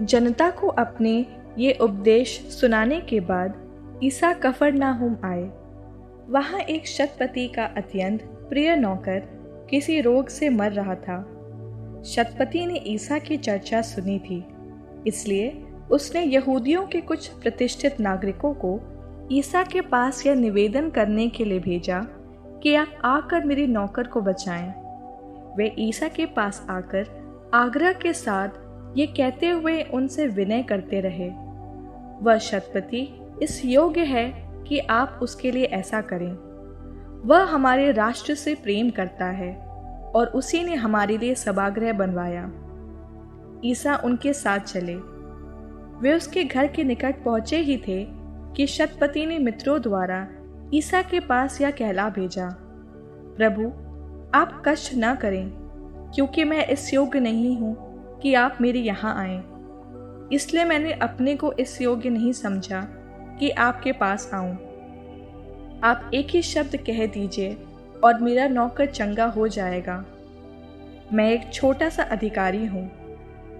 जनता को अपने ये उपदेश सुनाने के बाद ईसा कफरनाहुम आए। वहाँ एक शतपति का अत्यंत प्रिय नौकर किसी रोग से मर रहा था। शतपति ने ईसा की चर्चा सुनी थी, इसलिए उसने यहूदियों के कुछ प्रतिष्ठित नागरिकों को ईसा के पास यह निवेदन करने के लिए भेजा कि आप आकर मेरे नौकर को बचाएं। वे ईसा के पास आकर आग्रह के साथ ये कहते हुए उनसे विनय करते रहे, वह शतपति इस योग्य है कि आप उसके लिए ऐसा करें। वह हमारे राष्ट्र से प्रेम करता है और उसी ने हमारे लिए सभागृह बनवाया। ईसा उनके साथ चले। वे उसके घर के निकट पहुंचे ही थे कि शतपति ने मित्रों द्वारा ईसा के पास यह कहला भेजा, प्रभु, आप कष्ट न करें, क्योंकि मैं इस योग्य नहीं हूँ कि आप मेरे यहाँ आएं। इसलिए मैंने अपने को इस योग्य नहीं समझा कि आपके पास आऊं। आप एक ही शब्द कह दीजिए और मेरा नौकर चंगा हो जाएगा। मैं एक छोटा सा अधिकारी हूँ,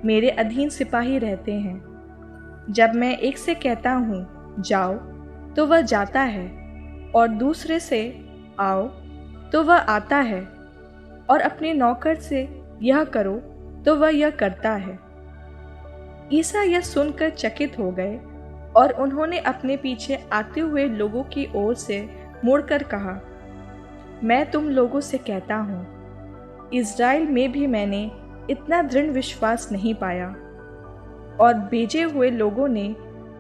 मेरे अधीन सिपाही रहते हैं। जब मैं एक से कहता हूँ जाओ तो वह जाता है, और दूसरे से आओ तो वह आता है, और अपने नौकर से यह करो तो वह यह करता है। ईसा यह सुनकर चकित हो गए और उन्होंने अपने पीछे आते हुए लोगों की ओर से मुड़कर कहा, मैं तुम लोगों से कहता हूँ, इज़राइल में भी मैंने इतना दृढ़ विश्वास नहीं पाया। और भेजे हुए लोगों ने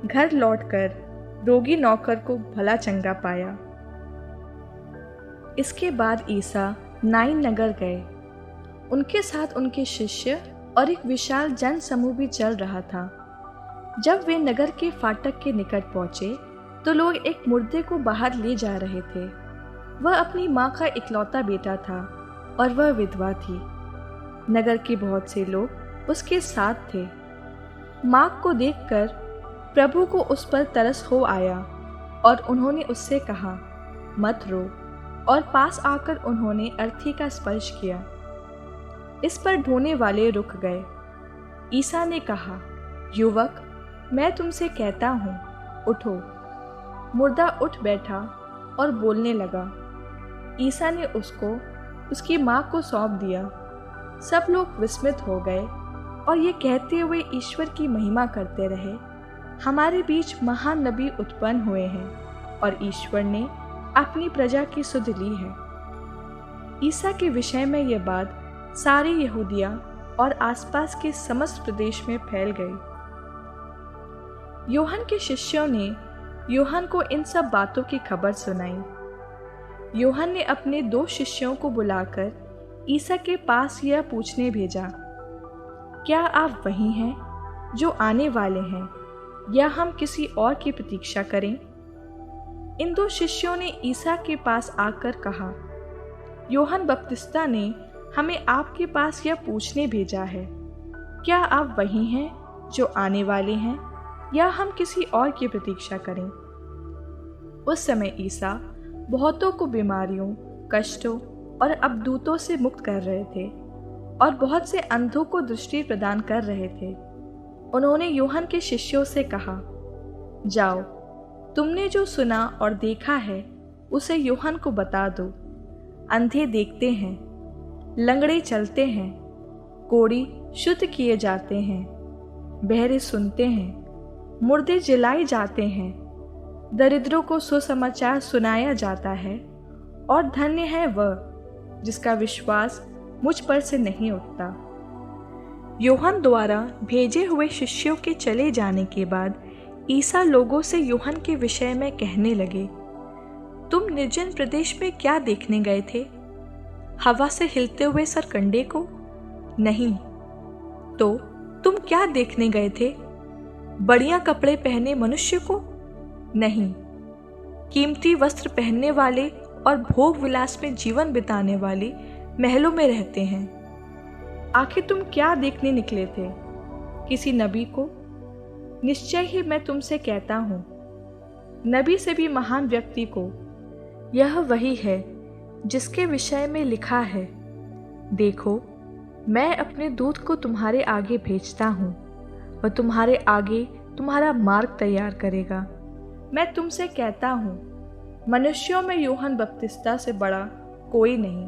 घर लौटकर रोगी नौकर को भला चंगा पाया। इसके बाद ईसा नाइन नगर गए। उनके साथ उनके शिष्य और एक विशाल जन समूह भी चल रहा था। जब वे नगर के फाटक के निकट पहुंचे तो लोग एक मुर्दे को बाहर ले जा रहे थे। वह अपनी माँ का इकलौता बेटा था और वह विधवा थी। नगर के बहुत से लोग उसके साथ थे। माँ को देखकर प्रभु को उस पर तरस हो आया और उन्होंने उससे कहा, मत रो, और पास आकर उन्होंने अर्थी का स्पर्श किया। इस पर ढोने वाले रुक गए। ईसा ने कहा, युवक, मैं तुमसे कहता हूँ, उठो। मुर्दा उठ बैठा और बोलने लगा। ईसा ने उसको उसकी माँ को सौंप दिया। सब लोग विस्मित हो गए और ये कहते हुए ईश्वर की महिमा करते रहे, हमारे बीच महान नबी उत्पन्न हुए हैं और ईश्वर ने अपनी प्रजा की सुध ली है। ईसा के विषय में यह बात सारी यहूदिया और आसपास के समस्त प्रदेश में फैल गई। यूहन्ना के शिष्यों ने यूहन्ना को इन सब बातों की खबर सुनाई। यूहन्ना ने अपने 2 शिष्यों को बुलाकर ईसा के पास यह पूछने भेजा, क्या आप वही हैं जो आने वाले हैं, या हम किसी और की प्रतीक्षा करें? इन 2 शिष्यों ने ईसा के पास आकर कहा, यूहन्ना बपतिस्ता ने हमें आपके पास यह पूछने भेजा है, क्या आप वही हैं जो आने वाले हैं, या हम किसी और की प्रतीक्षा करें? उस समय ईसा बहुतों को बीमारियों, कष्टों और अबदूतों से मुक्त कर रहे थे और बहुत से अंधों को दृष्टि प्रदान कर रहे थे। उन्होंने यूहन्ना के शिष्यों से कहा, जाओ, तुमने जो सुना और देखा है उसे यूहन्ना को बता दो। अंधे देखते हैं, लंगड़े चलते हैं, कोढ़ी शुद्ध किए जाते हैं, बहरे सुनते हैं, मुर्दे जिलाए जाते हैं, दरिद्रों को सुसमाचार सुनाया जाता है, और धन्य है वह जिसका विश्वास मुझ पर से नहीं उठता। यूहन्ना द्वारा भेजे हुए शिष्यों के चले जाने के बाद ईसा लोगों से यूहन्ना के विषय में कहने लगे, तुम निर्जन प्रदेश में क्या देखने गए थे? हवा से हिलते हुए सरकंडे को? नहीं। तो तुम क्या देखने गए थे? बढ़िया कपड़े पहने मनुष्य को? नहीं। कीमती वस्त्र पहनने वाले और भोग विलास में जीवन बिताने वाले महलों में रहते हैं। आखिर तुम क्या देखने निकले थे? किसी नबी को? निश्चय ही मैं तुमसे कहता हूँ, नबी से भी महान व्यक्ति को। यह वही है जिसके विषय में लिखा है, देखो, मैं अपने दूत को तुम्हारे आगे भेजता हूँ, वह तुम्हारे आगे तुम्हारा मार्ग तैयार करेगा। मैं तुमसे कहता हूँ, मनुष्यों में यूहन्ना बपतिस्ता से बड़ा कोई नहीं।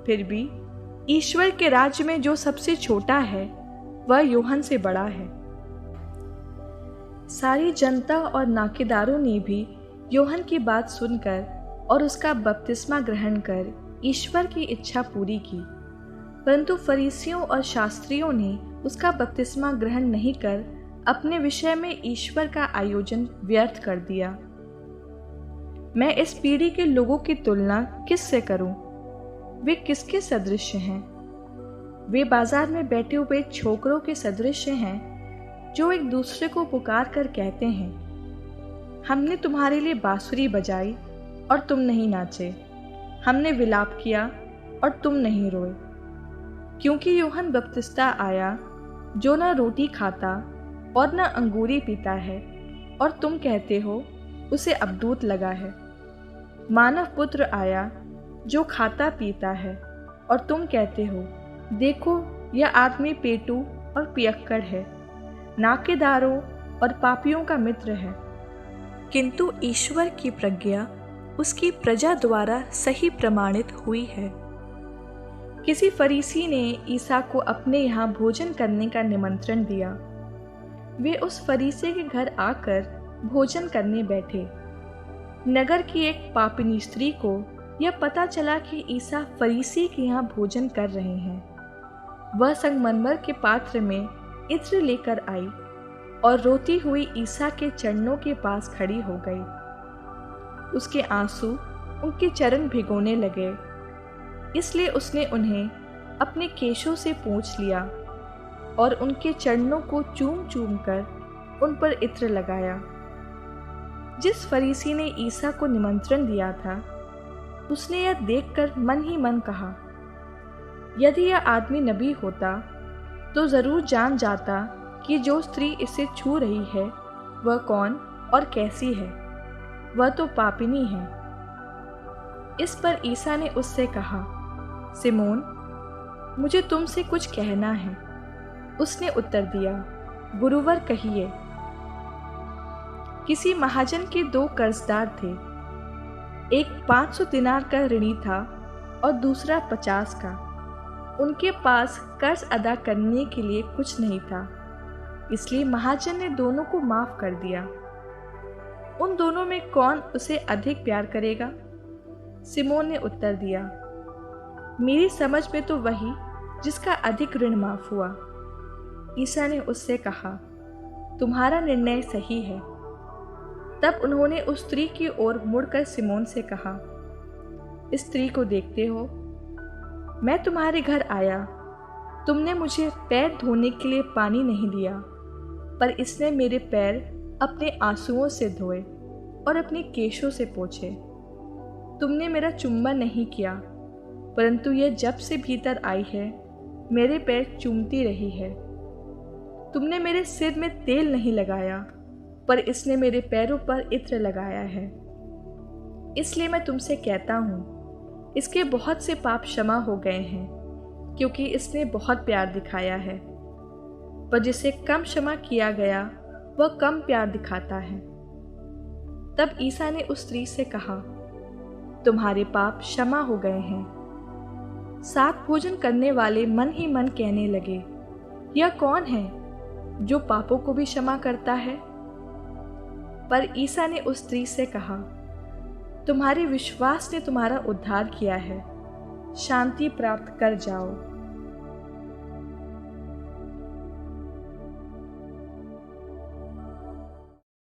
फिर भी ईश्वर के राज्य में जो सबसे छोटा है वह यूहन्ना से बड़ा है। सारी जनता और नाकेदारों ने भी यूहन्ना की बात सुनकर और उसका बपतिस्मा ग्रहण कर ईश्वर की इच्छा पूरी की, परंतु फरीसियों और शास्त्रियों ने उसका बपतिस्मा ग्रहण नहीं कर अपने विषय में ईश्वर का आयोजन व्यर्थ कर दिया। मैं इस पीढ़ी के लोगों की तुलना किससे करूं? वे किसके सदृश हैं? वे बाजार में बैठे हुए छोकरों के सदृश हैं, जो एक दूसरे को पुकार कर कहते हैं, हमने तुम्हारे लिए बांसुरी बजाई और तुम नहीं नाचे, हमने विलाप किया और तुम नहीं रोए। क्योंकि यूहन्ना बपतिस्ता आया जो न रोटी खाता और न अंगूरी पीता है, और तुम कहते हो उसे अबदूत लगा है। मानव पुत्र आया जो खाता पीता है, और तुम कहते हो, देखो यह आदमी पेटू और पियक्कड़ है, नाकेदारों और पापियों का मित्र है। किंतु ईश्वर की प्रज्ञा उसकी प्रजा द्वारा सही प्रमाणित हुई है। किसी फरीसी ने ईसा को अपने यहाँ भोजन करने का निमंत्रण दिया। वे उस फरीसी के घर आकर भोजन करने बैठे। नगर की एक पापिनी स्त्री को यह पता चला कि ईसा फरीसी के यहाँ भोजन कर रहे हैं। वह संगमरमर के पात्र में इत्र लेकर आई और रोती हुई ईसा के चरणों के पास खड़ी हो गई। उसके आंसू उनके चरण भिगोने लगे, इसलिए उसने उन्हें अपने केशों से पोंछ लिया और उनके चरणों को चूम चूम कर उन पर इत्र लगाया। जिस फरीसी ने ईसा को निमंत्रण दिया था, उसने यह देखकर मन ही मन कहा, यदि यह आदमी नबी होता तो जरूर जान जाता कि जो स्त्री इसे छू रही है वह कौन और कैसी है, वह तो पापिनी है। इस पर ईसा ने उससे कहा, सिमोन, मुझे तुमसे कुछ कहना है। उसने उत्तर दिया, गुरुवर कहिए। किसी महाजन के 2 कर्जदार थे। एक 500 दिनार का ऋणी था और दूसरा 50 का। उनके पास कर्ज अदा करने के लिए कुछ नहीं था, इसलिए महाजन ने दोनों को माफ कर दिया। उन दोनों में कौन उसे अधिक प्यार करेगा? सिमोन ने उत्तर दिया, मेरी समझ में तो वही जिसका अधिक ऋण माफ हुआ। ईसा ने उससे कहा, तुम्हारा निर्णय सही है। तब उन्होंने उस स्त्री की ओर मुड़कर सिमोन से कहा, इस स्त्री को देखते हो? मैं तुम्हारे घर आया, तुमने मुझे पैर धोने के लिए पानी नहीं दिया, पर इसने मेरे पैर अपने आंसुओं से धोए और अपने केशों से पोंछे। तुमने मेरा चुम्बन नहीं किया, परंतु यह जब से भीतर आई है मेरे पैर चूमती रही है। तुमने मेरे सिर में तेल नहीं लगाया, पर इसने मेरे पैरों पर इत्र लगाया है। इसलिए मैं तुमसे कहता हूँ, इसके बहुत से पाप क्षमा हो गए हैं, क्योंकि इसने बहुत प्यार दिखाया है। पर जिसे कम क्षमा किया गया वह कम प्यार दिखाता है। तब ईसा ने उस स्त्री से कहा, तुम्हारे पाप क्षमा हो गए हैं। साथ भोजन करने वाले मन ही मन कहने लगे, यह कौन है जो पापों को भी क्षमा करता है? पर ईसा ने उस स्त्री से कहा, तुम्हारे विश्वास ने तुम्हारा उद्धार किया है, शांति प्राप्त कर जाओ।